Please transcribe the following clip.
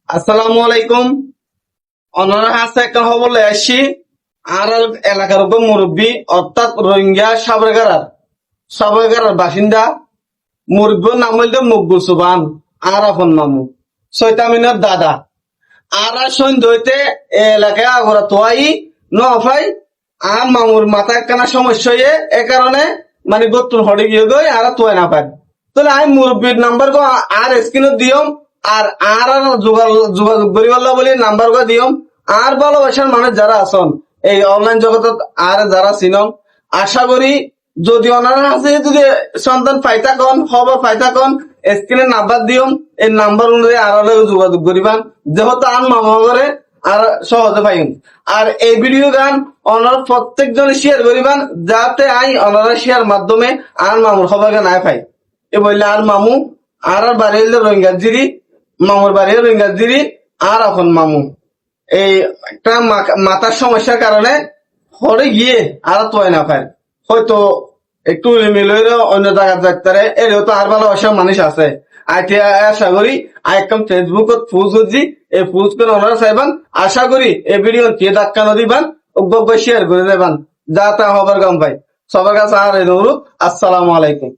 আসসালামু আলাইকুম। অনারা হাসে একটা খবর লয়ে আসছি। আর এলাকার উপর মুরব্বী অর্থাৎ রোহিঙ্গা সাবরগারার বাসিন্দা মুরব্বীর নাম হইল মকবুল সুবান আর আপন মামু সৈতামিনের দাদা। আর সন্ধ্যা হইতে এলাকায় আগরা তোয়াই নফাই আর মামুর মাথা একখানা সমস্যা হয়ে এ কারণে মানে গত্তুন হড়ে গিয়ে গই আর তোয়াই না পাই। তাহলে আমি মুরব্বীর নাম্বার গো আর স্ক্রিনত দিয়ম আর আর যোগাযোগ করিবার বলি নাম্বার গো দিয়ম। আর ভালোবাসার মানুষ যারা আছেন এই অনলাইন জগতত আর যারা চিনম, আশা করি যদি ওনারা আছে যদি সন্তান পাইতা কন খবর পাইতা কন স্ক্রিনে নাম্বার দিয়ম। এই নাম্বার অনুযায়ী আর যোগাযোগ করিবান যেহেতু আন মামা করে আর সহজে পাইম। আর এই ভিডিও গান ওনার প্রত্যেকজন শেয়ার করিবান যাতে আই ওনারা শেয়ার মাধ্যমে আর মামুর খবরকে নাই পাই। এ বললে আর মামু আর বাড়ি হইলে রোহিঙ্গার জিরি, মামুর বাড়ি রোহিঙ্গার জিরি আর এখন মামু এই একটা মাথার সমস্যার কারণে হরে গিয়ে আর তোয় না পায়। হয়তো একটু মিলে অন্য জায়গায় যাইতারে এরও তো আর ভালোবাসার মানুষ আছে। আইতে আশা করি একদম ফেসবুকত ফুজ হচ্ছি এই ফুজ করে ওনারা চাইবান। আশা করি এই ভিডিও কে ধাক্কা নদীবান শেয়ার করে দেবান যা তা হবার গম পাই। সবার কাছে আর এই অনুরোধ। আসসালামু আলাইকুম।